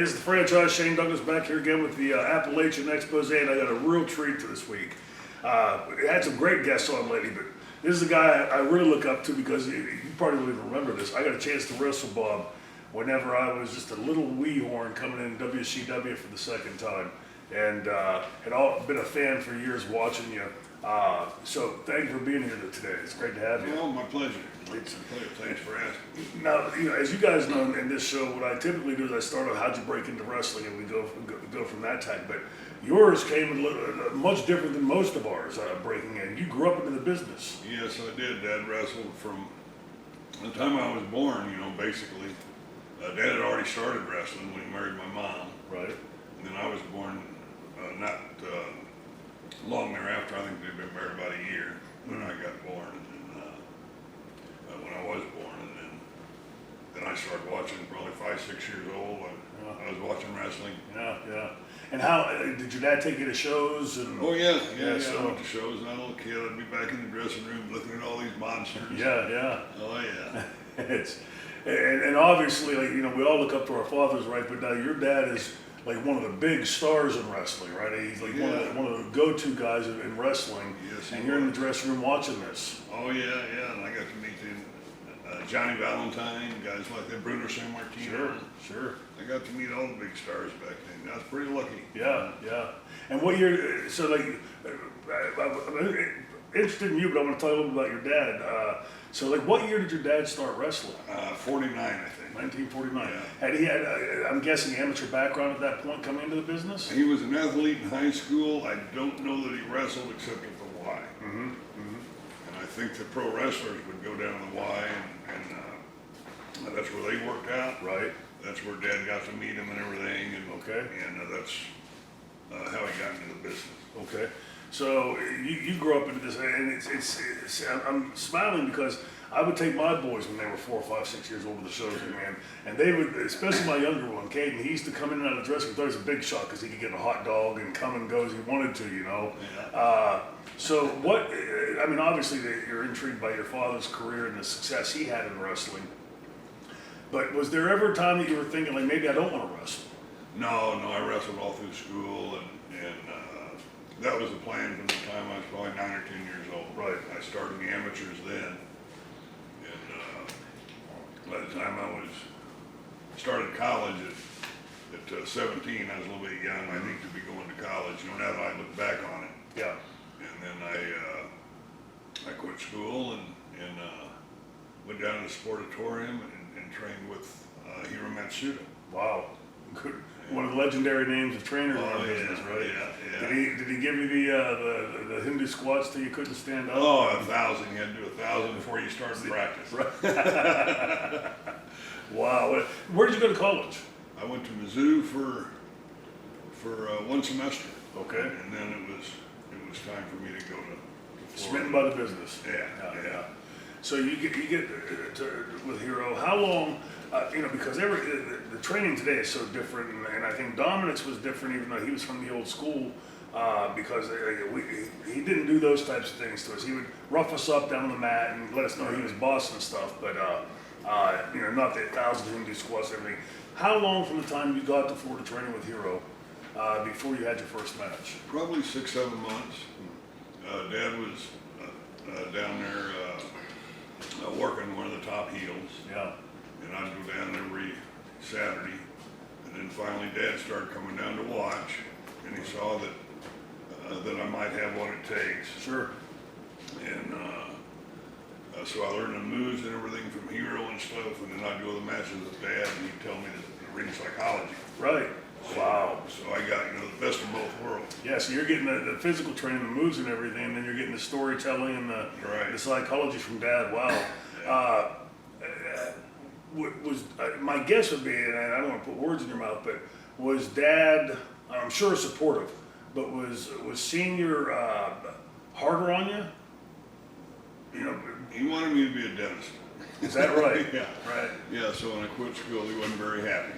this is the franchise. Shane Douglas back here again with the Appalachian expose, and I got a real treat for this week. Had some great guests on lately, but this is a guy I really look up to because you probably don't even remember this. I got a chance to wrestle Bob whenever I was just a little wee horn coming in WCW for the second time, and had all been a fan for years watching you. So thank you for being here today. It's great to have you. Well, my pleasure. Thanks for asking. Now, as you guys know in this show, what I typically do is I start on how'd you break into wrestling, and we go from that type. But yours came much different than most of ours breaking in. You grew up into the business. Yes, I did. Dad wrestled from the time I was born, basically. Dad had already started wrestling when he married my mom. Right. And then I was born not long thereafter. I think they'd been married about a year when I got born. When I was born, and then I started watching, probably 5, 6 years old. I was watching wrestling. Yeah. And how did your dad take you to shows? And oh yeah. So, I went to shows when I was a little kid. I'd be back in the dressing room looking at all these monsters. Yeah. Oh yeah. and obviously, we all look up to our fathers, right? But now your dad is like one of the big stars in wrestling, right? He's like one of the go-to guys in wrestling. Yes, and you're in the dressing room watching this. Oh yeah. And I got to meet him. Johnny Valentine, guys like that, Bruno San Martino. Sure. I got to meet all the big stars back then. I was pretty lucky. Yeah. And what year? So I'm interested in you, but I want to tell you a little bit about your dad. So what year did your dad start wrestling? 49, I think. 1949. Yeah. Had he had, I'm guessing, amateur background at that point coming into the business? He was an athlete in high school. I don't know that he wrestled except at the Y. And I think the pro wrestlers would go down to the Y, and that's where they worked out. Right. That's where Dad got to meet him and everything. And that's how he got into the business. Okay. So you grew up into this, and I'm smiling because I would take my boys when they were 4, 5, 6 years old to the shows, man, and they would, especially my younger one, Caden. He used to come in and out of the dressing room. Thought it was a big shot because he could get a hot dog and come and go as he wanted to, Yeah. So obviously you're intrigued by your father's career and the success he had in wrestling. But was there ever a time that you were thinking, like, maybe I don't want to wrestle? No, I wrestled all through school, and that was the plan from the time I was probably 9 or 10 years old. Right. I started in the amateurs then, and by the time I started college at 17, I was a little bit young. I think to be going to college. Now that I look back on it. Yeah. And then I quit school and went down to the sportatorium and trained with Hiro Matsuda. Wow. Good. One of the legendary names of trainers in our business, right? Yeah. Did he give you the Hindu squats till you couldn't stand up? Oh, 1,000. You had to do 1,000 before you started practice. Right. Wow. Where did you go to college? I went to Mizzou for 1 semester. Okay. And then it was time for me to go to Florida. Smitten by the business. Yeah. So you get with Hiro. How long? Because the training today is so different, and I think Dominic's was different, even though he was from the old school. Because he didn't do those types of things to us. He would rough us up down on the mat and let us know he was boss and stuff. But not the 1,000 Hindu squats and everything. How long from the time you got to Florida training with Hiro before you had your first match? Probably 6, 7 months. Dad was down there working one of the top heels. Yeah. And I'd go down every Saturday. And then finally Dad started coming down to watch, and he saw that I might have what it takes. Sure. And so I learned the moves and everything from Hiro and stuff, and then I'd go to the matches with Dad, and he'd tell me the ring psychology. Right. Wow. So I got the best of both worlds. Yeah, so you're getting the physical training, the moves and everything, and then you're getting the storytelling and the psychology from Dad. Wow. Yeah. My guess would be, and I don't want to put words in your mouth, but was Dad, I'm sure supportive, but was Senior harder on you? He wanted me to be a dentist. Is that right? Yeah. Right. Yeah, so when I quit school, he wasn't very happy.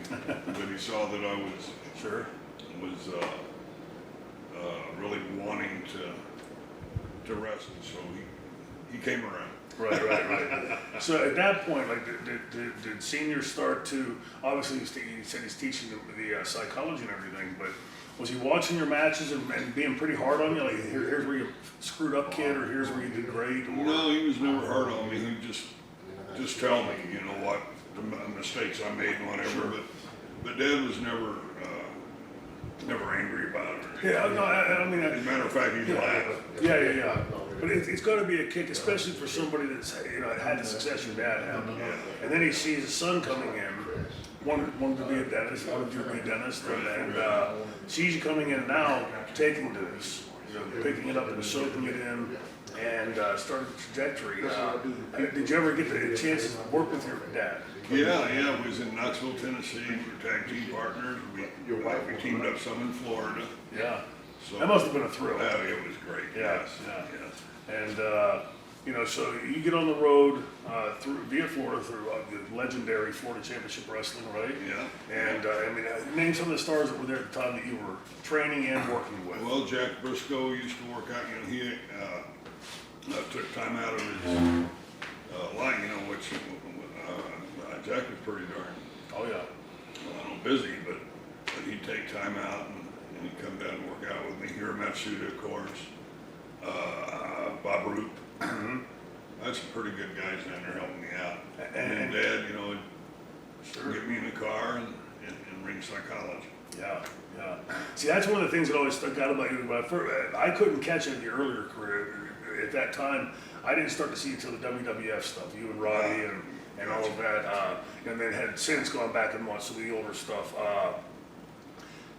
But he saw that I was really wanting to wrestle, so he came around. Right. So at that point, like, did seniors start to, obviously he said he's teaching the psychology and everything, but was he watching your matches and being pretty hard on you? Like, here's where you screwed up, kid, or here's where you did great? Or? No, he was never hard on me. He'd just tell me, you know, what the mistakes I made and whatever. Sure. But Dad was never angry about it. Yeah, no, I mean, As a matter of fact, he'd laugh. Yeah. But it's got to be a kick, especially for somebody that's, you know, had the success your dad had. Yeah. And then he sees his son coming in, wanted to be a dentist, wanted to be a dentist, and sees you coming in now, taking this, you know, picking it up and soaking it in, and started the trajectory. Did you ever get the chance to work with your dad? Yeah, we was in Knoxville, Tennessee. We were tag team partners. We teamed up some in Florida. Yeah. So, That must have been a thrill. Oh, it was great. Yeah. Yes. And, you know, so you get on the road via Florida through the legendary Florida Championship Wrestling, right? Yeah. And, I mean, name some of the stars that were there at the time that you were training and working with. Well, Jack Briscoe used to work out. You know, he took time out of his line. You know, which Jack was pretty darn. Oh, yeah. Well, I don't busy, but he'd take time out and he'd come down and work out with me. Hiro Matsuda, of course. Bob Roop. Mm-hmm. That's some pretty good guys down there helping me out. And Dad, you know, would sure. get me in the car and ring psychology. Yeah. See, that's one of the things that always stuck out about you. I couldn't catch it in your earlier career. At that time, I didn't start to see you until the WWF stuff, you and Roddy and all of that. And then had since gone back and watched some of the older stuff.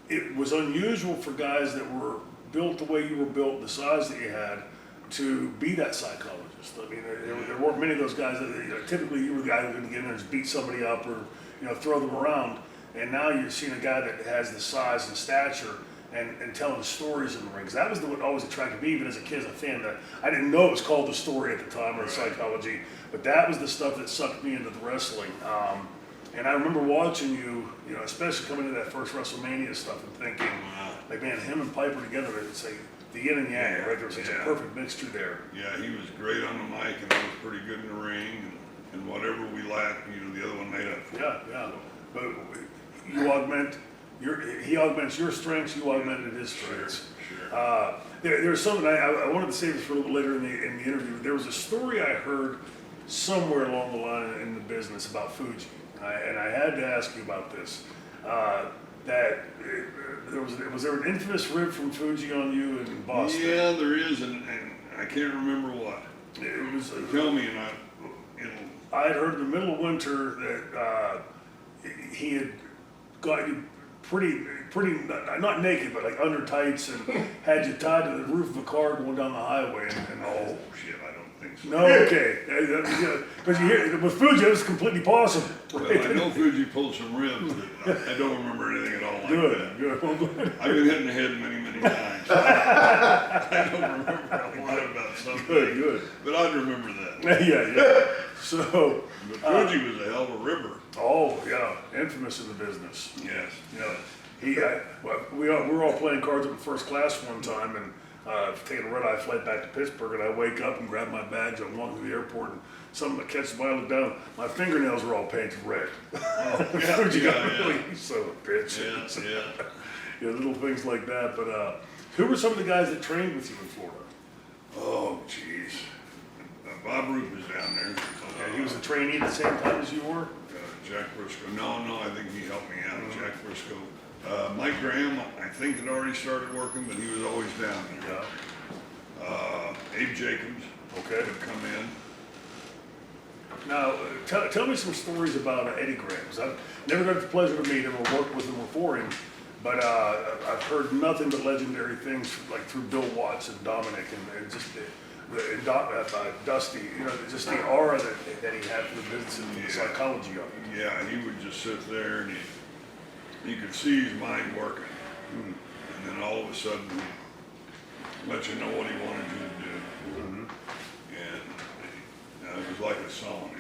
It was unusual for guys that were built the way you were built, the size that you had, to be that psychologist. I mean, there weren't many of those guys that, you know, typically you were the guy who was going to get in there and just beat somebody up or, you know, throw them around. And now you're seeing a guy that has the size and stature and telling stories in the rings. That was what always attracted me, even as a kid, as a fan. That I didn't know it was called the story at the time or the psychology, but that was the stuff that sucked me into the wrestling. And I remember watching you, you know, especially coming into that first WrestleMania stuff and thinking, like, man, him and Piper together, it's like the yin and yang, right? There was such a perfect mixture there. Yeah, he was great on the mic and I was pretty good in the ring. And whatever we lacked, you know, the other one made up for it. Yeah. But he augments your strengths, you augmented his strengths. Sure. There's something I wanted to say this for a little later in the interview. There was a story I heard somewhere along the line in the business about Fuji, and I had to ask you about this. Was there an infamous rib from Fuji on you in Boston? Yeah, there is, and I can't remember what. It was. Tell me, and I had heard in the middle of winter that he had got you pretty not naked, but like under tights, and had you tied to the roof of a car going down the highway. And oh shit, I don't think so. No, okay. Because you hear with Fuji, it was completely possible. Well, I know Fuji pulled some ribs, but I don't remember anything at all like that. Good. Well, good. I've been hit in the head many times. I don't remember a lot about something. Good. But I'd remember that. Yeah. So. But Fuji was a hell of a ribber. Oh yeah, infamous in the business. Yes. Yeah. We were all playing cards up in first class one time, and taking a red-eye flight back to Pittsburgh, and I wake up and grab my bags. I'm walking to the airport, and something catches my eye, look down. My fingernails are all painted red. Oh, really, son of a bitch. Yeah. Little things like that. But who were some of the guys that trained with you in Florida? Oh, jeez. Bob Roop was down there. Okay, he was a trainee at the same time as you were? Jack Briscoe. No, I think he helped me out. Jack Briscoe. Mike Graham, I think, had already started working, but he was always down there. Yeah. Abe Jacobs would come in. Now, tell me some stories about Eddie Graham. I've never got the pleasure to meet him or work with him or for him, but I've heard nothing but legendary things, like through Bill Watts and Dominic and just Dusty, you know, just the aura that he had for the business and the psychology of it. Yeah, he would just sit there and you could see his mind working. And then all of a sudden, he'd let you know what he wanted you to do. And it was like a song.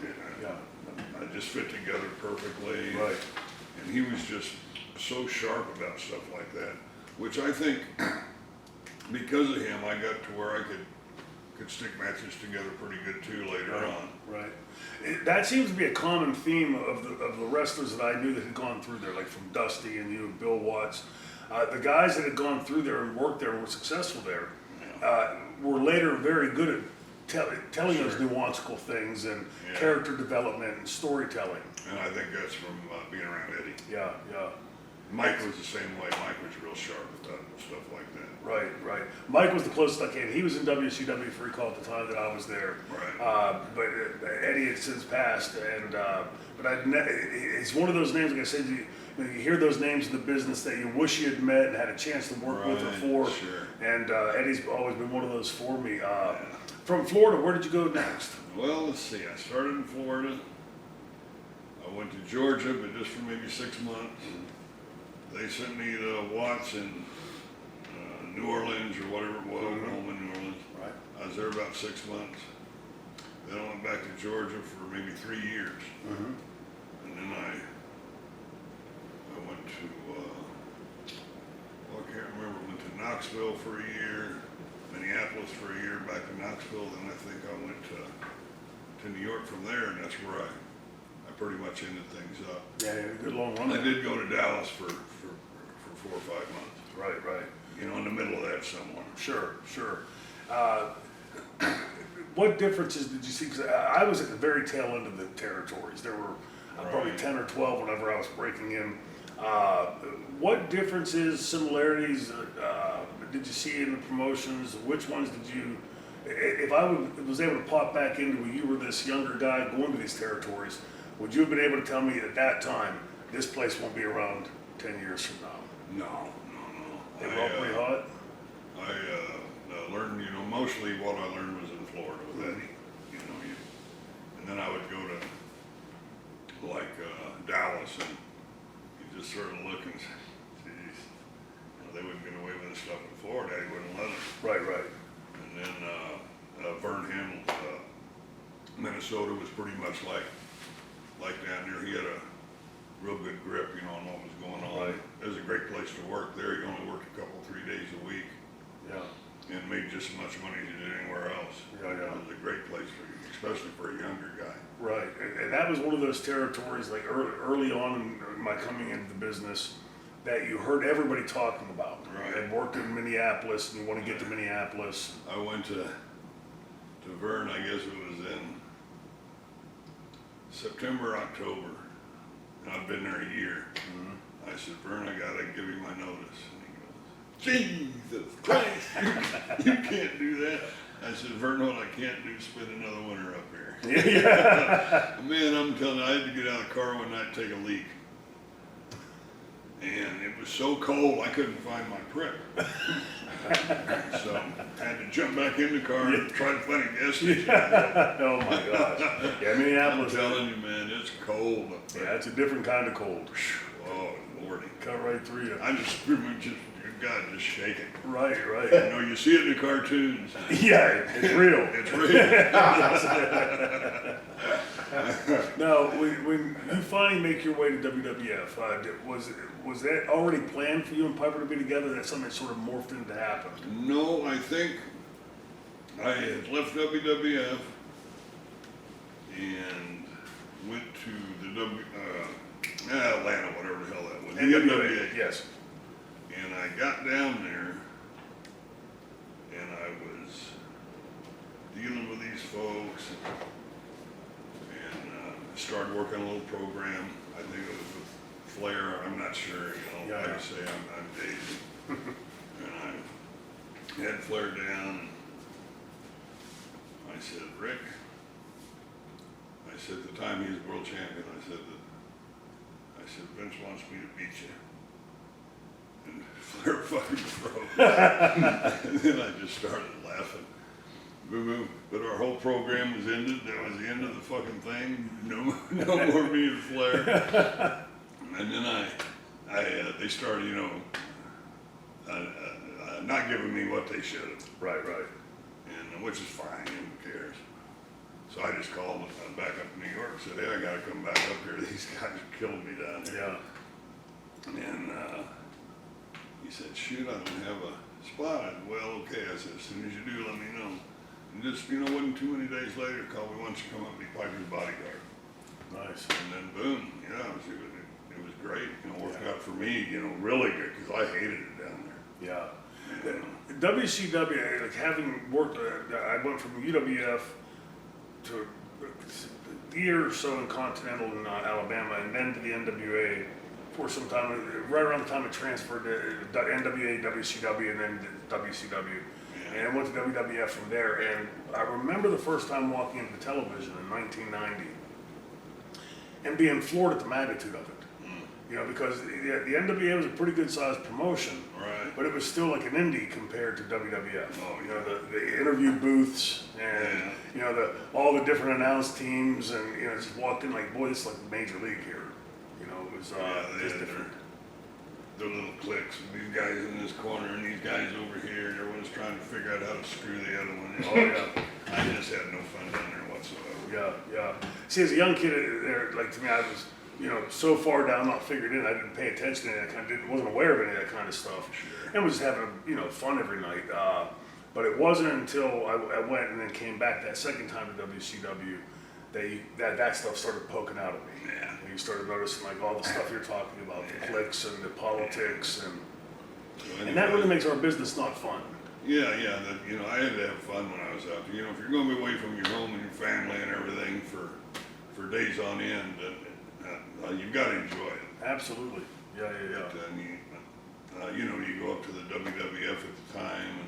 It just fit together perfectly. Right. And he was just so sharp about stuff like that, which I think, because of him, I got to where I could could stick matches together pretty good too later on. Right. That seems to be a common theme of the wrestlers that I knew that had gone through there, like from Dusty and you and Bill Watts. The guys that had gone through there and worked there and were successful there were later very good at telling those nuanceical things and character development and storytelling. And I think that's from being around Eddie. Yeah, yeah. Mike was the same way. Mike was real sharp with that and stuff like that. Right. Mike was the closest I came. He was in WCW for recall at the time that I was there. Right. But Eddie had since passed, and it's one of those names, like I said, you hear those names in the business that you wish you had met and had a chance to work with or for. Sure. And Eddie's always been one of those for me. From Florida, where did you go next? Well, let's see. I started in Florida. I went to Georgia, but just for maybe 6 months. They sent me to Watts in New Orleans or whatever it was, home in New Orleans. Right. I was there about 6 months. Then I went back to Georgia for maybe 3 years. And then I went to, I can't remember, went to Knoxville for a year, Minneapolis for a year, back to Knoxville. Then I think I went to New York from there, and that's where I pretty much ended things up. Yeah, a good long run. I did go to Dallas for 4 or 5 months. Right. You know, in the middle of that somewhere. Sure. What differences did you see? Because I was at the very tail end of the territories. There were probably 10 or 12 whenever I was breaking in. What differences, similarities did you see in the promotions? Which ones did you, if I was able to pop back into when you were this younger guy going to these territories, would you have been able to tell me at that time, this place won't be around 10 years from now? No. They were all pretty hot? I learned, mostly what I learned was in Florida with Eddie. And then I would go to Dallas, and you just sort of look and say, geez, they wouldn't get away with this stuff in Florida. Eddie wouldn't let them. Right. And then Vern Hamel, Minnesota was pretty much like down there. He had a real good grip, on what was going on. Right. It was a great place to work there. You only worked a couple, 3 days a week. Yeah. And made just as much money as you did anywhere else. Yeah. It was a great place for you, especially for a younger guy. Right, and that was one of those territories, like early on in my coming into the business, that you heard everybody talking about. Right. I worked in Minneapolis, and you want to get to Minneapolis. I went to Vern, I guess it was in September, October, and I've been there a year. I said, Vern, I gotta give you my notice. And he goes, Jesus Christ, you can't do that. I said, Vern, what I can't do is spend another winter up here. Yeah. Man, I'm telling you, I had to get out of the car one night and take a leak. And it was so cold, I couldn't find my prep. So I had to jump back in the car and try to find a gas station. Oh my gosh. Yeah, Minneapolis. I'm telling you, man, it's cold up there. Yeah, it's a different kind of cold. Oh, Lordy. Cut right through you. I'm just God, just shaking. Right. You see it in the cartoons. Yeah, it's real. It's real. Now, when you finally make your way to WWF, was that already planned for you and Piper to be together? That's something that sort of morphed into happen? No, I think I had left WWF and went to the Atlanta, whatever the hell that was. NWA, yes. And I got down there, and I was dealing with these folks, and started working on a little program. I think it was with Flair. I'm not sure. Like I say, I'm dated. And I had Flair down. I said, Rick. I said at the time he was world champion. I said Vince wants me to beat you. And Flair fucking froze. And then I just started laughing. Boo-boo. But our whole program was ended. That was the end of the fucking thing. No more me and Flair. And then they started, not giving me what they should have. Right. And which is fine. Who cares? So I just called back up to New York and said, hey, I got to come back up here. These guys are killing me down here. Yeah. And he said, shoot, I don't have a spot. I said, well, okay. I said, as soon as you do, let me know. And just, wasn't too many days later, called me once to come up and be Piper's bodyguard. Nice. And then boom, it was great, worked out for me, really good, because I hated it down there. Yeah. WCW, like having worked, I went from UWF to a year or so in Continental in Alabama, and then to the NWA for some time, right around the time it transferred to NWA, WCW, and then to WCW. Yeah. And I went to WWF from there, and I remember the first time walking into the television in 1990 and being floored at the magnitude of it. Because the NWA was a pretty good sized promotion, right? But it was still like an indie compared to WWF. Oh, yeah. The interview booths and all the different announce teams, and just walked in like, boy, this is like major league here. It was just different. The little cliques, these guys in this corner and these guys over here, and everyone's trying to figure out how to screw the other one. Oh yeah. I just had no fun down there whatsoever. Yeah. See, as a young kid, like to me, I was. So far down, not figured in, I didn't pay attention to that wasn't aware of any of that kind of stuff. Sure. And was just having, fun every night. But it wasn't until I went and then came back that second time to WCW that stuff started poking out at me. Yeah. And you started noticing like all the stuff you're talking about, the cliques and the politics, and that really makes our business not fun. Yeah, I had to have fun when I was out there. If you're going to be away from your home and your family and everything for days on end, you've got to enjoy it. Absolutely. Yeah. But, you go up to the WWF at the time,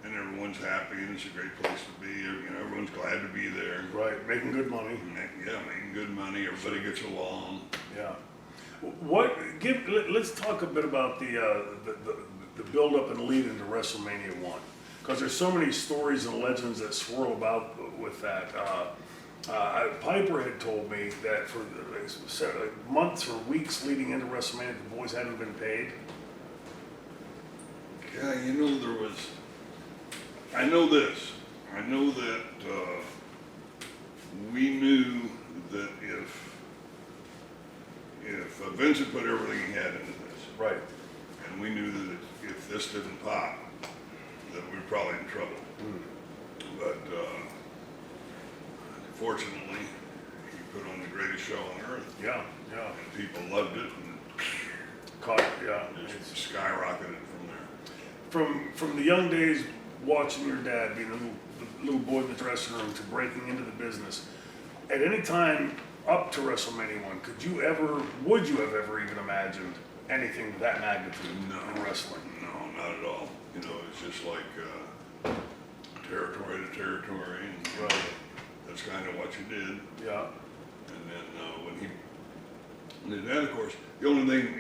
and everyone's happy, and it's a great place to be. Everyone's glad to be there. Right, making good money. Making good money. Everybody gets along. Yeah. Let's talk a bit about the build up and lead into WrestleMania 1, because there's so many stories and legends that swirl about with that. Piper had told me that for months or weeks leading into WrestleMania, the boys hadn't been paid. Yeah, there was. I know this. I know that we knew that if Vince had put everything he had into this, right, and we knew that if this didn't pop, that we were probably in trouble. But fortunately, he put on the greatest show on earth. Yeah. And people loved it, and caught it. Yeah, just skyrocketed from there. From the young days watching your dad being the little boy in the dressing room to breaking into the business, at any time up to WrestleMania 1, would you have ever even imagined anything of that magnitude in wrestling? No, not at all. It's just like territory to territory, and right. That's kind of what you did. Yeah. And then when he did that, of course, the only thing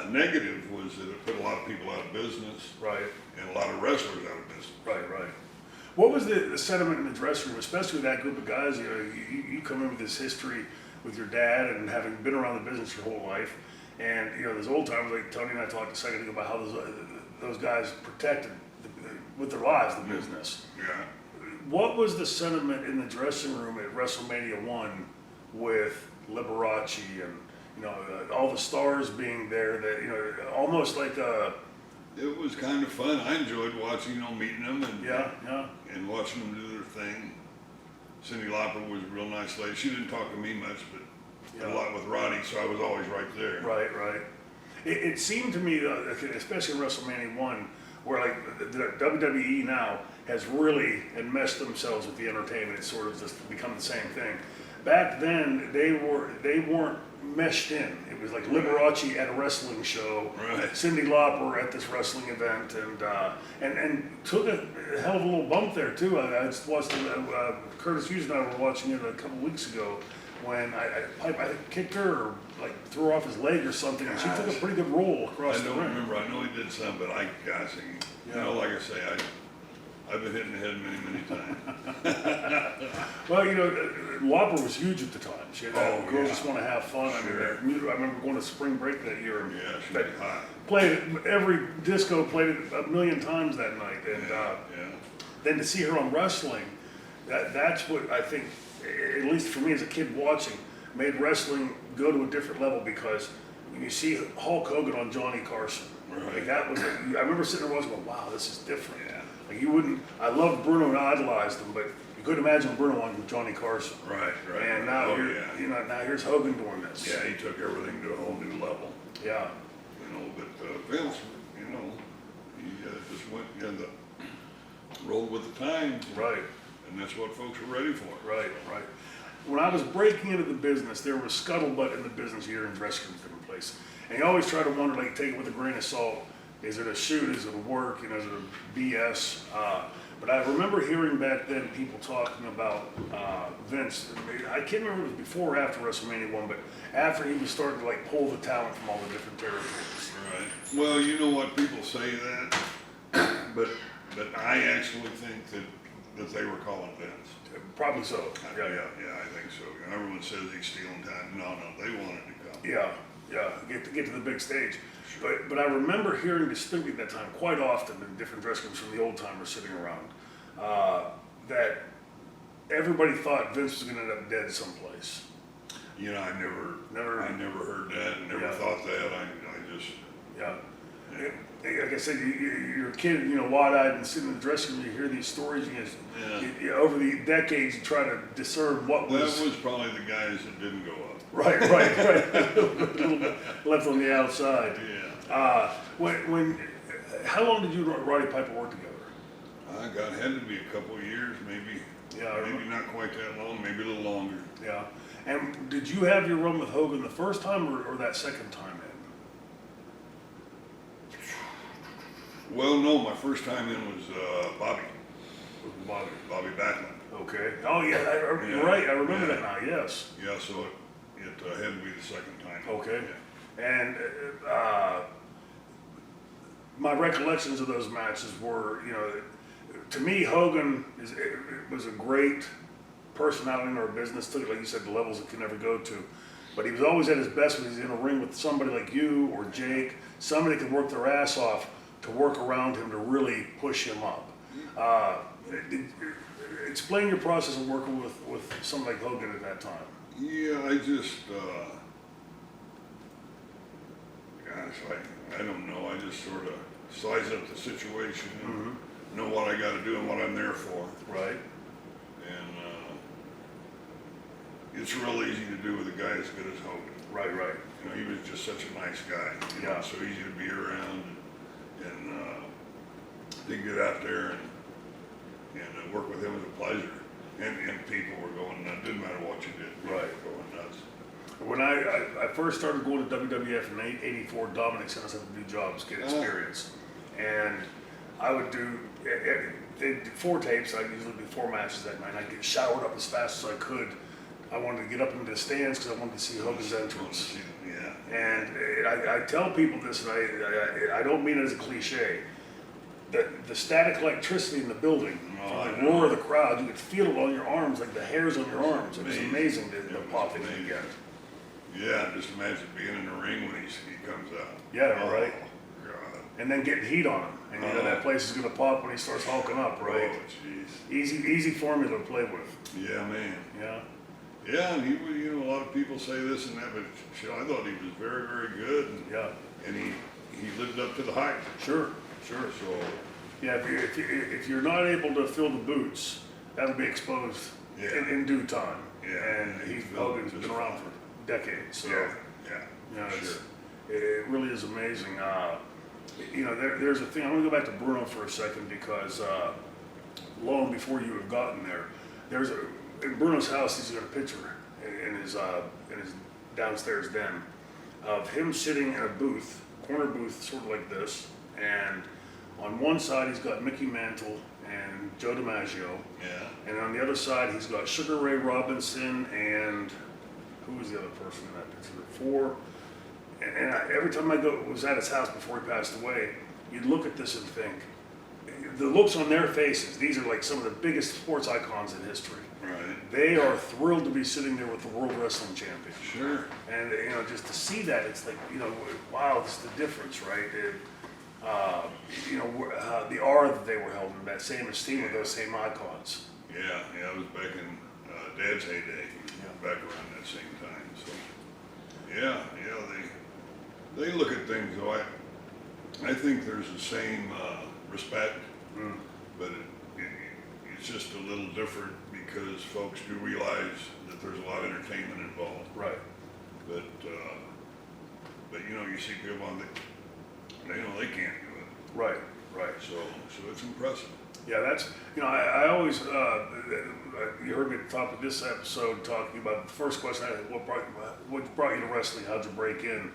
negative was that it put a lot of people out of business. Right. And a lot of wrestlers out of business. Right. What was the sentiment in the dressing room, especially with that group of guys? You come in with this history with your dad and having been around the business your whole life, and those old timers like Tony and I talked a second ago about how those guys protected with their lives the business. Yeah. What was the sentiment in the dressing room at WrestleMania 1 with Liberace and all the stars being there? That almost like it was kind of fun. I enjoyed watching, meeting them and and watching them do their thing. Cyndi Lauper was a real nice lady. She didn't talk to me much, but a lot with Roddy, so I was always right there. Right. It seemed to me, especially in WrestleMania 1, where like the WWE now has really enmeshed themselves with the entertainment. It's sort of just become the same thing. Back then, they weren't meshed in. It was like Liberace at a wrestling show, right. Cyndi Lauper at this wrestling event, and took a hell of a little bump there too. I just watched Curtis Hughes and I were watching it a couple weeks ago when I kicked her or like threw her off his leg or something, and she took a pretty good roll across the ring. I don't remember. I know he did some, but like I say, I've been hit in the head many times. Well, Lauper was huge at the time. She had girls just want to have fun. Sure. I remember going to spring break that year. And she was hot. Played it, every disco played it a million times that night. And then to see her on wrestling, that's what I think, at least for me as a kid watching, made wrestling go to a different level, because when you see Hulk Hogan on Johnny Carson, right. like that was, I remember sitting there watching going, wow, this is different. Yeah. Like you wouldn't, I loved Bruno and idolized him, but you couldn't imagine Bruno on with Johnny Carson. Right. And now Oh, here, yeah. you know, now here's Hogan doing this. Yeah, he took everything to a whole new level. Yeah. You know, but Vince, you know, he just went and rolled with the times. Right. And that's what folks were ready for. Right. When I was breaking into the business, there was scuttlebutt in the business here in dressing rooms, different places. And you always try to wonder, like, take it with a grain of salt. Is it a shoot? Is it a work? You know, is it a BS? But I remember hearing back then people talking about Vince. I can't remember if it was before or after WrestleMania 1, but after he was starting to like pull the talent from all the different territories. Right. Well, you know what, people say that, but I actually think that they were calling Vince. Probably so. Yeah, I think so. And everyone says he's stealing time. No, they wanted to come. Yeah, get to the big stage. Sure. But I remember hearing distinctly at that time, quite often in different dressing rooms from the old timers sitting around, that everybody thought Vince was going to end up dead someplace. You know, I never heard that, and never thought that. I just. Yeah. Like I said, you're a kid, you know, wide-eyed and sitting in the dressing room, you hear these stories, you over the decades, you try to discern what was... That was probably the guys that didn't go up. Right. Left on the outside. Yeah. How long did you and Roddy Piper work together? God, had to be a couple of years, maybe. Yeah, maybe not quite that long, maybe a little longer. Yeah. And did you have your run with Hogan the first time or that second time in? Well, no, my first time in was Bobby Backlund. Okay. Oh yeah, you're right. I remember that now. Yes. Yeah, so it had to be the second time. Okay. Yeah. And my recollections of those matches were, you know, to me, Hogan was a great personality in our business. Took it, like you said, the levels it could never go to. But he was always at his best when he's in a ring with somebody like you or Jake, somebody that could work their ass off to work around him to really push him up. Explain your process of working with somebody like Hogan at that time. Yeah, I just, I don't know. I just sort of size up the situation and know what I got to do and what I'm there for. Right. And it's real easy to do with a guy as good as Hogan. Right. You know, he was just such a nice guy. You know, so easy to be around, and to get out there and work with him was a pleasure. And people were going nuts. Didn't matter what you did. People were going nuts. When I first started going to WWF in '84, Dominic sent us out to do jobs, get experience, and I would do. They did 4 tapes. I usually do 4 matches that night. I'd get showered up as fast as I could. I wanted to get up into the stands because I wanted to see Hogan's entrance. Yeah. And I tell people this, and I don't mean it as a cliche. The static electricity in the building, the roar of the crowd, you could feel it on your arms, like the hairs on your arms. It was amazing the pop that you get. Yeah, just imagine being in the ring when he comes out. Yeah, right. God. And then getting heat on him. And you know that place is going to pop when he starts hulking up, right? Oh, jeez. Easy formula to play with. Yeah, man. Yeah. Yeah, and he was, you know, a lot of people say this and that, but shit, I thought he was very, very good. And he lived up to the hype. Sure. So. Yeah, if you're not able to fill the boots, that'll be exposed in due time. Yeah. And Hogan's been around for decades. So, Yeah. You know, it really is amazing. You know, there's a thing. I'm going to go back to Bruno for a second because long before you have gotten there, in Bruno's house, he's got a picture in his downstairs den of him sitting in a booth, corner booth, sort of like this, and on one side he's got Mickey Mantle and Joe DiMaggio, and on the other side he's got Sugar Ray Robinson and who was the other person in that picture? 4. And every time I was at his house before he passed away, you'd look at this and think, the looks on their faces, these are like some of the biggest sports icons in history. Right. They are thrilled to be sitting there with the World Wrestling Champion. Sure. And, you know, just to see that, it's like, you know, wow, this is the difference, right? You know, the aura that they were held in, that same esteem with those same icons. Yeah, it was back in Dad's heyday, back around that same time. So, they look at things, though. I think there's the same respect but it's just a little different because folks do realize that there's a lot of entertainment involved. Right. But you know, you see people on they know they can't do it. Right. Right. So it's impressive. Yeah, that's, you know, I always, you heard me at the top of this episode talking about the first question, what brought you to wrestling? How'd you break in?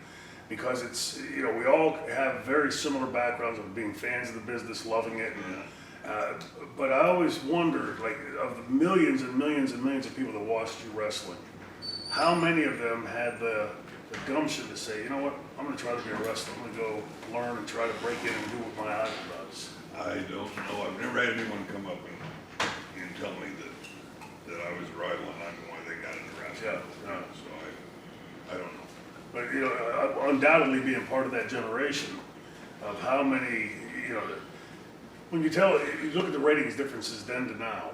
Because it's, you know, we all have very similar backgrounds of being fans of the business, loving it. Yeah. But I always wondered, like, of the millions and millions and millions of people that watched you wrestling, how many of them had the gumption to say, you know what, I'm going to try to be a wrestler. I'm going to go learn and try to break in and do what my idol does. I don't know. I've never had anyone come up and tell me that I was right on why they got into wrestling. Yeah. So I don't know. But, you know, undoubtedly being part of that generation of how many, you know, when you look at the ratings differences then to now,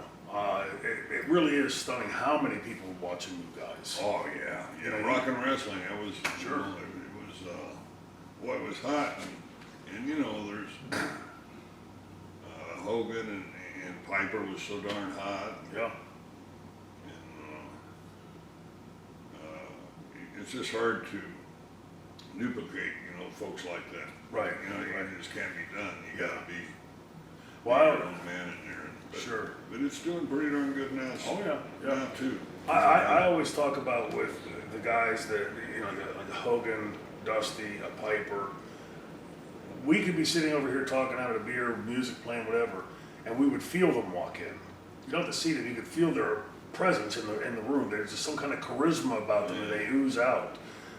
it really is stunning how many people are watching you guys. Oh yeah, Yeah, rock and wrestling. That was Sure. You know, it was boy, it was hot, and you know, there's Hogan and Piper was so darn hot. Yeah. And it's just hard to duplicate, you know, folks like that. Right. You know, it just can't be done. You gotta be Well, your own man in there. But, Sure. But it's doing pretty darn good now. Oh yeah. Yeah. Now too. I always talk about with the guys that, you know, the Hogan, Dusty, a Piper, we could be sitting over here talking, having a beer, music playing, whatever, and we would feel them walk in. You don't have to see them, you could feel their presence in the room. There's just some kind of charisma about them, and they ooze out.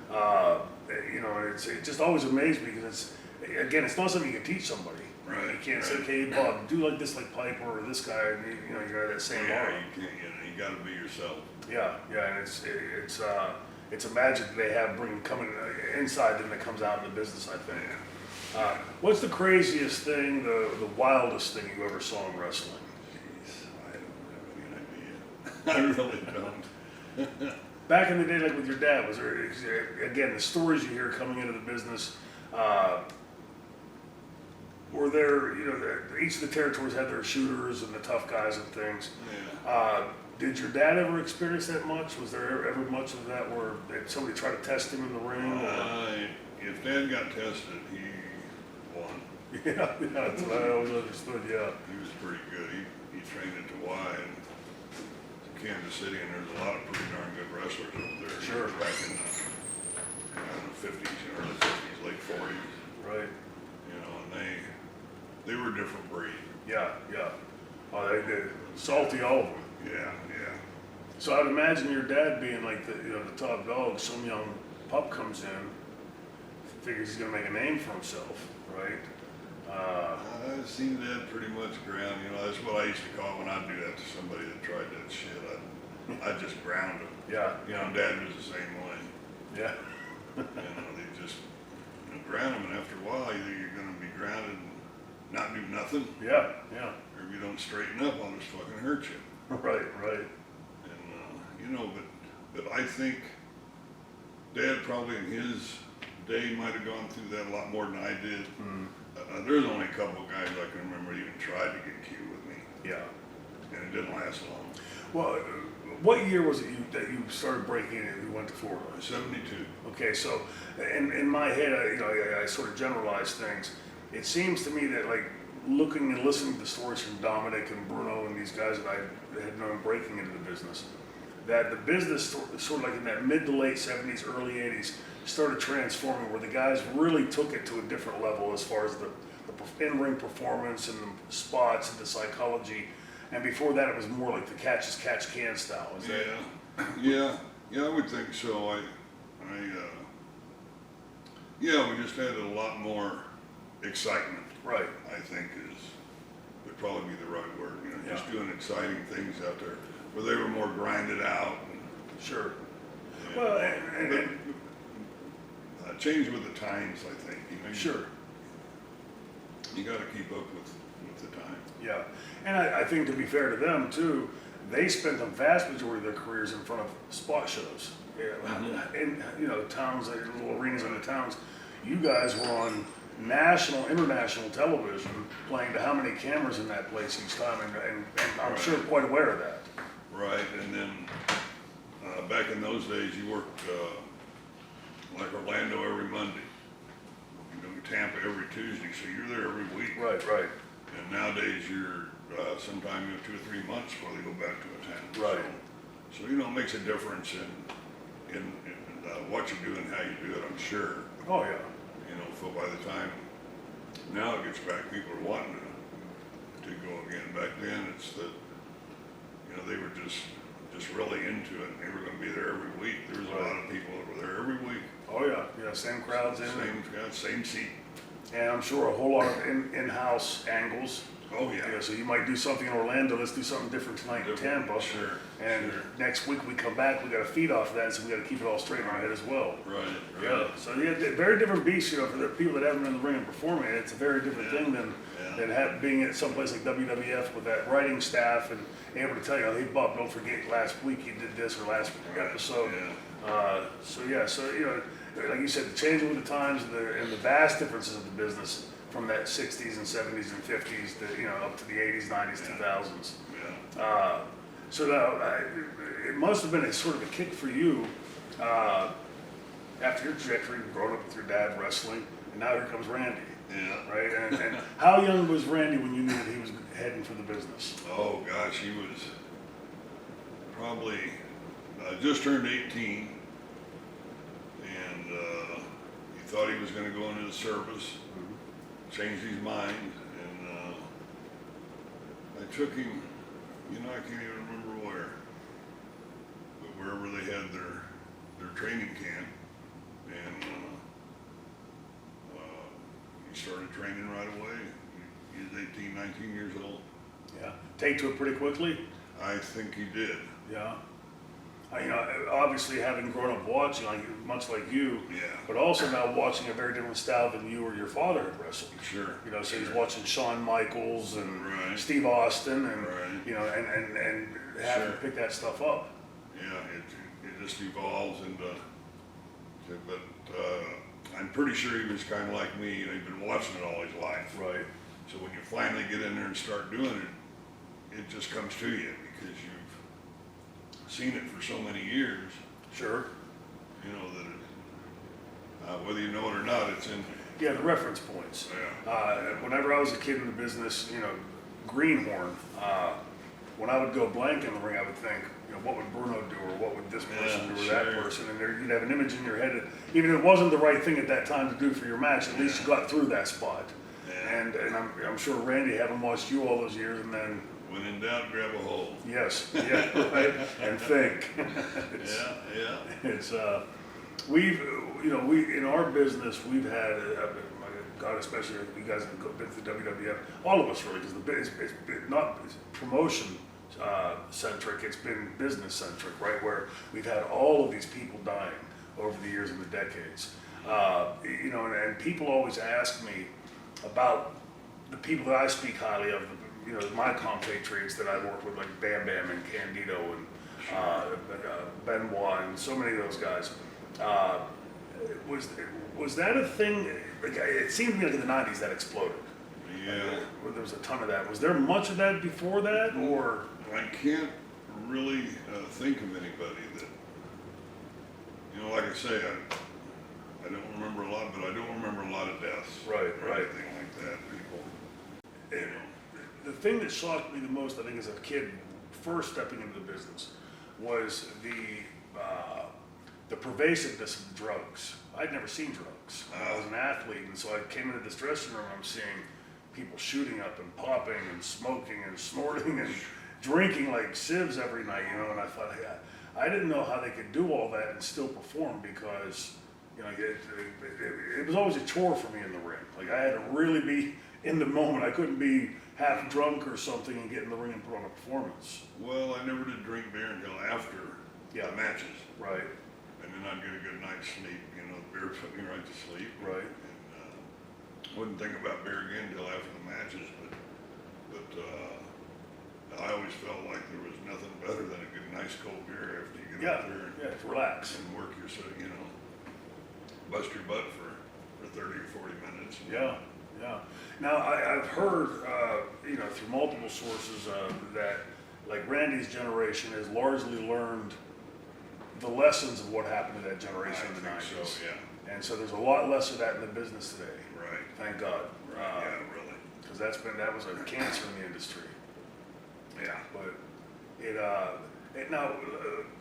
You know, it just always amazed me because it's not something you can teach somebody. Right, You can't say, right. okay, Bob, do like this like Piper or this guy, and you know, you got that same Yeah, aura. you can't. You gotta be yourself. Yeah, and it's a magic they have coming inside them that comes out in the business, I think. What's the craziest thing, the wildest thing you ever saw in wrestling? Jeez, I don't have any idea. I really don't. Back in the day, like with your dad, was there, again, the stories you hear coming into the business, were there, you know, each of the territories had their shooters and the tough guys and things. Yeah. Did your dad ever experience that much? Was there ever much of that where somebody tried to test him in the ring? If Dad got tested, he won. Yeah, that's what I always understood, yeah. He was pretty good. He trained at Y and Kansas City, and there's a lot of pretty darn good wrestlers up there. Sure. Back in the 50s, early 50s, late 40s. Right. You know, and they were a different breed. Yeah. Oh, they did. Salty, all of them. Yeah. So I'd imagine your dad being like the top dog. Some young pup comes in, figures he's gonna make a name for himself, right? I've seen that pretty much ground. You know, that's what I used to call it when I'd do that to somebody that tried that shit. I'd just ground them. Yeah. You know, Dad was the same way. Yeah. You know, they just ground them, and after a while, either you're going to be grounded and not do nothing, Yeah. or if you don't straighten up, I'll just fucking hurt you. Right. And you know, but I think Dad probably in his day might have gone through that a lot more than I did. There's only a couple of guys I can remember even tried to get cute with me, Yeah. and it didn't last long. Well, what year was it that you started breaking in and you went to Florida? 72. Okay, so in my head, I sort of generalize things. It seems to me that like looking and listening to the stories from Dominic and Bruno and these guys that I had known breaking into the business, that the business sort of like in that mid to late 70s, early 80s started transforming where the guys really took it to a different level as far as the in-ring performance and the spots and the psychology. And before that, it was more like the catch as catch can style. Is that? Yeah, I would think so. Yeah, we just had a lot more excitement. Right. I think would probably be the right word. You know, just Yeah. doing exciting things out there where they were more grinded out. Sure. And, Well, change with the times, I think. You know, sure. You got to keep up with the time. Yeah, and I think to be fair to them too, they spent the vast majority of their careers in front of spot shows. Yeah, in towns, like little arenas in the towns. You guys were on national, international television playing to how many cameras in that place each time, and I'm Right. sure quite aware of that. Right, and then, back in those days, you worked, like Orlando every Monday. You know, Tampa every Tuesday, so you're there every week. Right, right. And nowadays, you're, sometime you have 2 or 3 months before they go back to a town. Right. So, you know, it makes a difference in what you do and how you do it, I'm sure. Oh, yeah. You know, so by the time now it gets back, people are wanting to go again. Back then, it's that, you know, they were just really into it, and they were gonna be there every week. There was a lot of people that were there every week. Oh, yeah, yeah, same crowds in. Same seat. And I'm sure a whole lot of in-house angles. Oh, yeah. Yeah, so you might do something in Orlando, let's do something different tonight in Tampa. Sure. And sure. next week we come back, we gotta feed off that, so we gotta keep it all straight in our head as well. Right, Yeah, right. so yeah, very different beast, you know, for the people that haven't been in the ring and performing, it's a very different thing than being at someplace like WWF with that writing staff and able to tell you, hey Bob, don't forget last week you did this, or last episode. So you know, like you said, the changing with the times and the vast differences of the business from that 60s and 70s and 50s to, you know, up to the 80s, 90s, 2000s. Yeah. So now, it must have been a sort of a kick for you after your trajectory, growing up with your dad wrestling, and now here comes Randy. Yeah. Right? And how young was Randy when you knew that he was heading for the business? Oh, gosh, he was probably just turned 18, and he thought he was going to go into the service, changed his mind, and I took him, you know, I can't even remember where, but wherever they had their training camp, and he started training right away. He was 18, 19 years old. Yeah. Take to it pretty quickly? I think he did. Yeah. You know, obviously having grown up watching, much like you, Yeah. but also now watching a very different style than you or your father had wrestled. Sure. You know, so he's sure. watching Shawn Michaels and Right. Steve Austin and, Right. you know, and having to Sure. pick that stuff up. Yeah, it just evolves into, but I'm pretty sure he was kind of like me. You know, he'd been watching it all his life. Right. So when you finally get in there and start doing it, it just comes to you because you've seen it for so many years. Sure. You know that whether you know it or not, it's in. Yeah, the reference points. Yeah. Whenever I was a kid in the business, you know, greenhorn, when I would go blank in the ring, I would think, you know, what would Bruno do, or what would this person do, or that sure. person, and you'd have an image in your head, even if it wasn't the right thing at that time to do for your match, at least you got through that spot. Yeah. And I'm sure Randy, having watched you all those years, and then, When in doubt, grab a hold. yes, yeah, right, and think. Yeah. It's, we've, you know, we, in our business, we've had, God, especially you guys have been through WWF, all of us really, because it's not promotion centric, it's been business centric, right? Where we've had all of these people dying over the years and the decades. You know, and people always ask me about the people that I speak highly of, you know, my compatriots that I work with, like Bam Bam and Candido and Benoit and so many of those guys. Was that a thing? Like, it seemed to me like in the 90s that exploded. Yeah. Where there was a ton of that. Was there much of that before that, or? I can't really think of anybody that, you know, like I say, I don't remember a lot, but I don't remember a lot of deaths. Right, or right. anything like that, people, you know. The thing that shocked me the most, I think, as a kid, first stepping into the business, was the pervasiveness of the drugs. I'd never seen drugs. I was an athlete, and so I came into this dressing room, I'm seeing people shooting up and popping and smoking and snorting and drinking like sieves every night, you know, and I thought, hey, I didn't know how they could do all that and still perform, because, you know, it was always a chore for me in the ring. Like, I had to really be in the moment. I couldn't be half drunk or something and get in the ring and put on a performance. Well, I never did drink beer until after the matches. Right. And then I'd get a good night's sleep, you know, the beer put me right to sleep. Right. And wouldn't think about beer again until after the matches, but I always felt like there was nothing better than a good, nice cold beer after you get out there and, relax. and work yourself, you know, bust your butt for 30 or 40 minutes. minutes. Yeah, yeah. Now, I've heard, through multiple sources, that like Randy's generation has largely learned the lessons of what happened to that generation in the I 90s. think so, yeah. And so there's a lot less of that in the business today. Right. Thank God. Right, yeah, really. Because that was a cancer in the industry. Yeah. But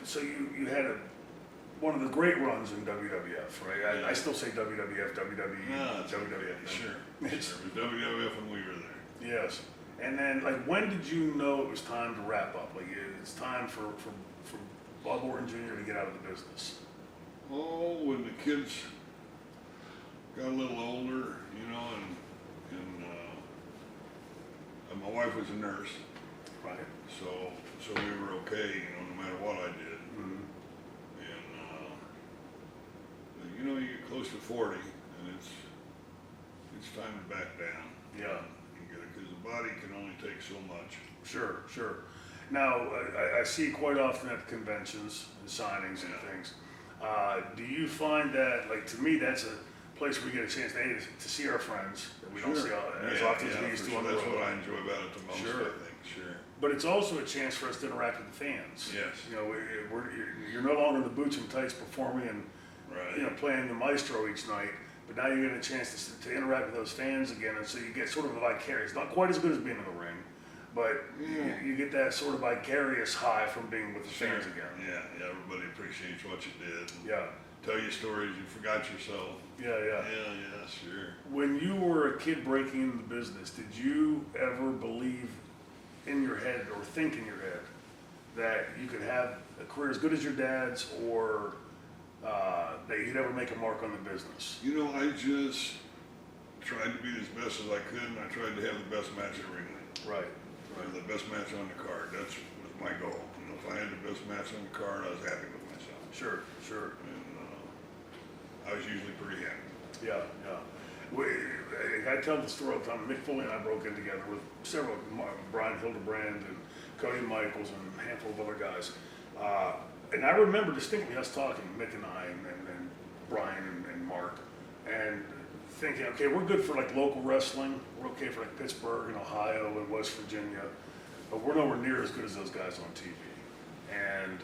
so you had one of the great runs in WWF, right? I still say WWF, WWE, No, it's WWF. Sure. It's- Sure. It was WWF when we were there. Yes. And then, like, when did you know it was time to wrap up? Like, it's time for Bob Orton Jr. to get out of the business. Oh, when the kids got a little older, and my wife was a nurse, Right. so we were okay, no matter what I did. Mm-hmm. And you get close to 40, and it's time to back down. Yeah. Because the body can only take so much. Sure, sure. Now, I see quite often at conventions and signings and Yeah. things. Do you find that, like, to me, that's a place where we get a chance to see our friends that we don't see as often as we used to on the road. That's what I enjoy about it the most, Sure. I think, sure. But it's also a chance for us to interact with the fans. Yes. You're no longer in the boots and tights performing and Right. playing the maestro each night, but now you're getting a chance to interact with those fans again, and so you get sort of a vicarious, not quite as good as being in the ring, but Yeah. you get that sort of vicarious high from being with the Sure. fans again. Yeah, everybody appreciates what you did. And Yeah, tell you stories you forgot yourself. yeah, yeah. Yeah, sure. When you were a kid breaking into the business, did you ever believe in your head or think in your head that you could have a career as good as your dad's, or that you'd ever make a mark on the business? I just tried to be as best as I could, and I tried to have the best match at ring. Right. The best match on the card. That was my goal. If I had the best match on the card, I was happy with myself. Sure, sure. And I was usually pretty happy. Yeah, yeah. I tell the story all the time. Mick Foley and I broke in together with several, Brian Hildebrand and Cody Michaels and a handful of other guys. And I remember distinctly us talking, Mick and I and Brian and Mark, and thinking, okay, we're good for like local wrestling. We're okay for like Pittsburgh and Ohio and West Virginia, but we're nowhere near as good as those guys on TV. And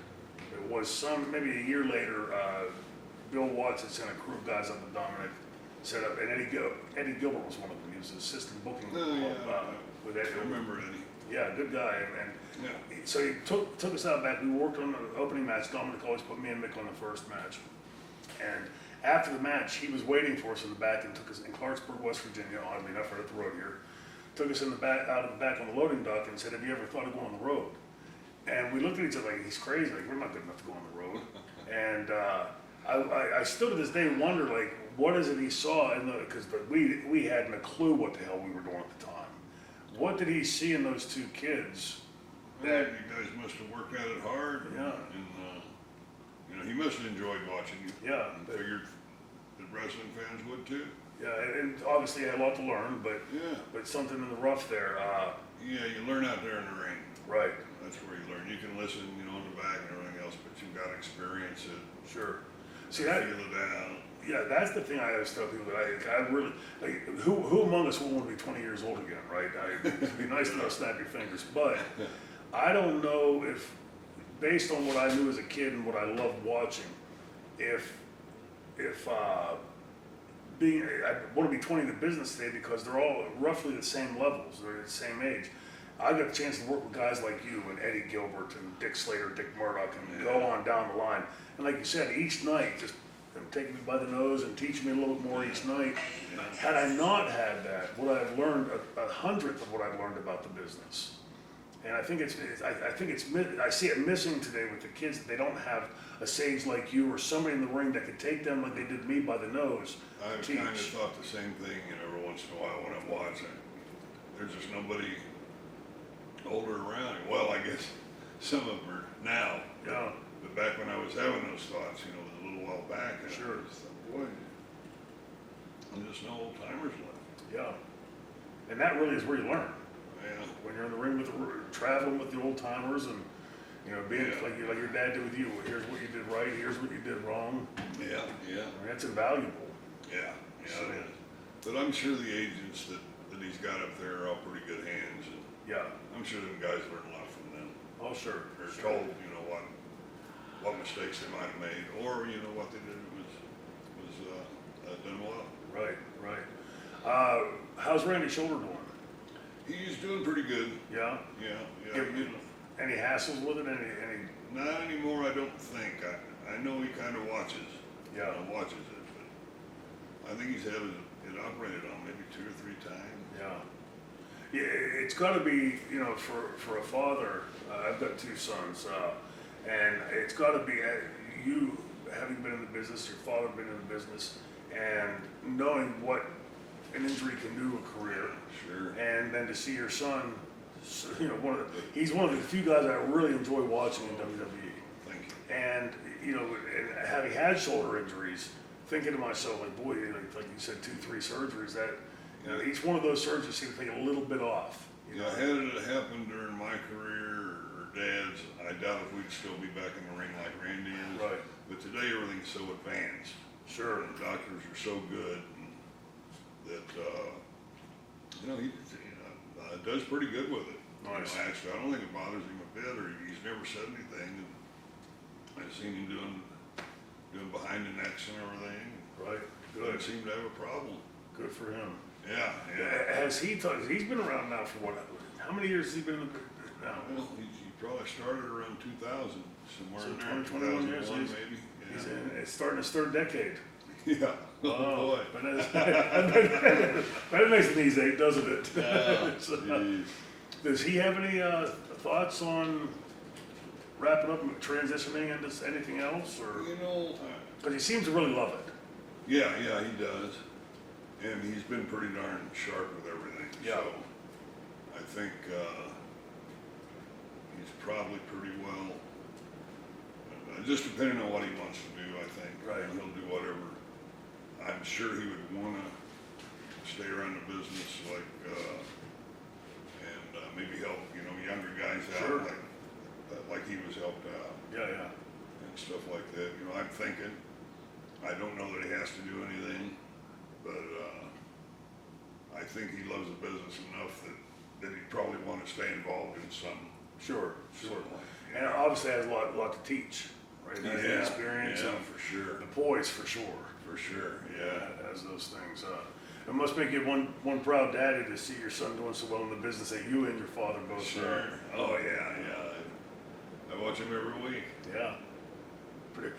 it was maybe a year later, Bill Watts had sent a crew of guys up to Dominic, set up, and Eddie Gilbert was one of them. He was the assistant booking with Eddie. I remember Eddie. Yeah, good guy. And so he took us out back. We worked on the opening match. Dominic always put me and Mick on the first match. And after the match, he was waiting for us in the back and took us in Clarksburg, West Virginia, oddly enough, right up the road here. Took us out of the back on the loading dock and said, "Have you ever thought of going on the road?" And we looked at each other like, he's crazy. Like, we're not good enough to go on the road. And I still to this day wonder, like, what is it he saw in because we hadn't a clue what the hell we were doing at the time. What did he see in those two kids? That you guys must have worked at it hard. Yeah. And he must have enjoyed watching you. Yeah. And figured that wrestling fans would too. Yeah, and obviously I had a lot to learn, Yeah. but something in the rough there. Yeah, you learn out there in the ring. Right. That's where you learn. You can listen, in the back and everything else, but you've got to experience it. Sure. See feel that? it out. Yeah, that's the thing I always tell people that I really like. Who among us will want to be 20 years old again, right? It'd be nice to know snap your fingers, but I don't know if, based on what I knew as a kid and what I loved watching, if I want to be 20 in the business today because they're all roughly the same levels, they're the same age. I got a chance to work with guys like you and Eddie Gilbert and Dick Slater, Dick Murdoch, and go on down the line. And like you said, each night, just them taking me by the nose and teaching me a little bit more each night. Had I not had that, would I have learned a hundredth of what I've learned about the business? And I think I see it missing today with the kids, that they don't have a sage like you or somebody in the ring that could take them like they did me by the nose. I've teach. kind of thought the same thing, every once in a while when I'm watching. There's just nobody older around. Well, I guess some of them are now. Yeah. But back when I was having those thoughts, a little while back, Sure. I just thought, boy, there's just no old timers left. Yeah. And that really is where you learn. Yeah. When you're in the ring traveling with the old timers and, being like your dad did with you. Here's what you did right, here's what you did wrong. Yeah. I mean, that's invaluable. Yeah. So, It is. But I'm sure the agents that he's got up there are all pretty good hands, and Yeah. I'm sure them guys learn a lot from them. Oh, sure. They're Sure. told, you know, what mistakes they might have made, or, you know, what they did was done well. Right, right. How's Randy's shoulder doing? He's doing pretty good. Yeah? Yeah, Give- you know. Any hassles with it? Any? Not anymore, I don't think. I know he kind of watches. Yeah. Watches it, but I think he's had it operated on maybe 2 or 3 times. Yeah. Yeah, it's got to be, you know, for a father. I've got 2 sons, and it's got to be you having been in the business, your father been in the business, and knowing what an injury can do to a career, Sure. and then to see your son, you know, he's one of the few guys I really enjoy watching in WWE. Thank you. And, you know, and having had shoulder injuries, thinking to myself, like, boy, like you said, 2, 3 surgeries, that, you know, each one of those surgeries seemed to take a little bit off. You Yeah, know? had it happened during my career or Dad's, I doubt if we'd still be back in the ring like Randy is. Right. But today everything's so advanced. Sure. And the doctors are so good that, you know, he does pretty good with it. Nice. You know, actually, I don't think it bothers him a bit, or he's never said anything. And I've seen him doing behind the necks and everything. Right. Doesn't Good. seem to have a problem. Good for him. Yeah, yeah. Has he he's been around now for what? How many years has he been in the now? Well, he probably started around 2000, somewhere So in there, 20, 21 years, 2001 he's- maybe. He's Yeah. in, it's starting his 3rd decade. Yeah. Oh, boy. But that makes it easy, doesn't it? So, Jeez. does he have any thoughts on wrapping up and transitioning into anything else, or You know, because he seems to really love it? yeah, he does. And he's been pretty darn sharp with everything. Yeah. So I think he's probably pretty well, just depending on what he wants to do, I think. Right. He'll do whatever. I'm sure he would want to stay around the business, like, and maybe help, you know, younger guys out, Sure. like he was helped out. Yeah, yeah. And stuff like that. You know, I'm thinking, I don't know that he has to do anything, but I think he loves the business enough that he'd probably want to stay involved in some. Sure. Yeah. And obviously has a lot to teach, right? He has the experience yeah, and for sure, the poise for sure. for sure, yeah. Has those things. It must make you one proud daddy to see your son doing so well in the business that you and your father both. Sure. Oh yeah. I watch him every week. Yeah. Pretty.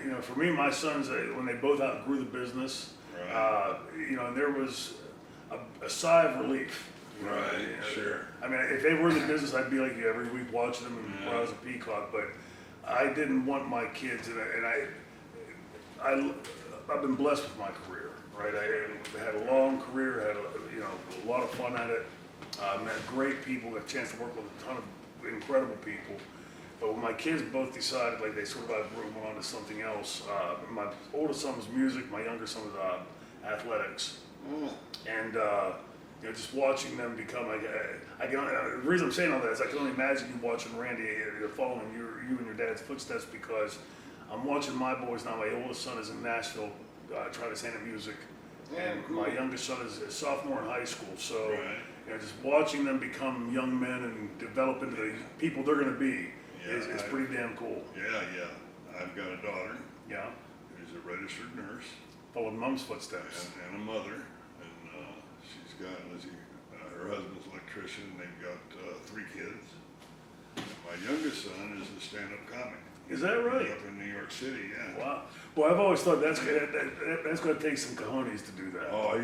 You know, for me, my sons, when they both outgrew the business, Right. you know, and there was a sigh of relief. You know, Right, you know, sure. I mean, if they were in the business, I'd be like you every week watching them and when I was a peacock. But I didn't want my kids, and I've been blessed with my career. Right, I had a long career, had a lot of fun at it. Met great people, got a chance to work with a ton of incredible people. But when my kids both decided, like they sort of outgrew and went on to something else. My oldest son was music, my younger son was athletics, and you know, just watching them become. I can. The reason I'm saying all that is I can only imagine you watching Randy, following you and your dad's footsteps, because I'm watching my boys now. My oldest son is in Nashville, trying to stand in music, and cool. my youngest son is a sophomore in high school. So Right. you know, just watching them become young men and develop into the people they're going to be is pretty damn cool. Yeah. I've got a daughter Yeah, who's a registered nurse following mom's footsteps. and a mother, and she's got her husband's an electrician. And they've got 3 kids. My youngest son is a stand-up comic. Is that right? Up in New York City, yeah. Wow. Well, I've always thought that's going to take some cojones to do that. Oh,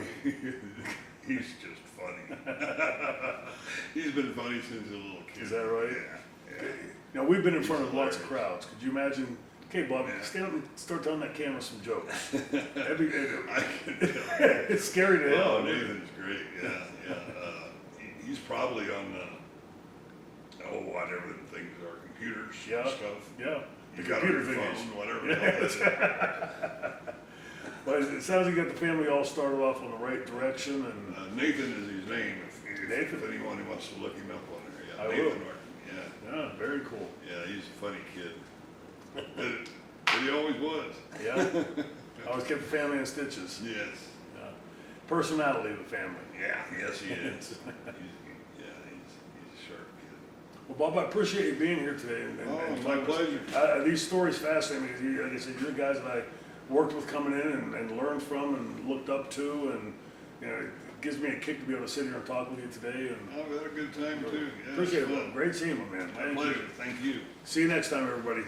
he's just funny. He's been funny since he was a little kid. Is that right? Yeah. Now, we've been in He's front of lots of hilarious. crowds. Could you imagine? Okay, Bob, Yeah. stand up and start telling that camera some jokes. I can It's scary to hell. Oh, Nathan's great. Yeah. He's probably on whatever the things are, computers Yeah. and stuff. Yeah. You The got computer a thingies. phone, whatever the hell that is. But it sounds like you got the family all started off on the right direction, and Nathan is his name. Nathan. If anyone wants to look him up on there, yeah. I Nathan will. Orton. Yeah. yeah, very cool. Yeah, he's a funny kid. But he always was. Yeah. Always kept the family in stitches. Yes. Yeah. personality of the family. Yeah, yes, he is. He's a sharp kid. Well, Bob, I appreciate you being here today. It's my pleasure. These stories fascinate me. 'Cause like I said, you're the guys that I worked with coming in and learned from and looked up to, and you know, it gives me a kick to be able to sit here and talk with you today. And I've had a good time too. Yeah, appreciate it's it. fun. Great seeing you, man. My Thank pleasure. you. Thank you. See you next time, everybody.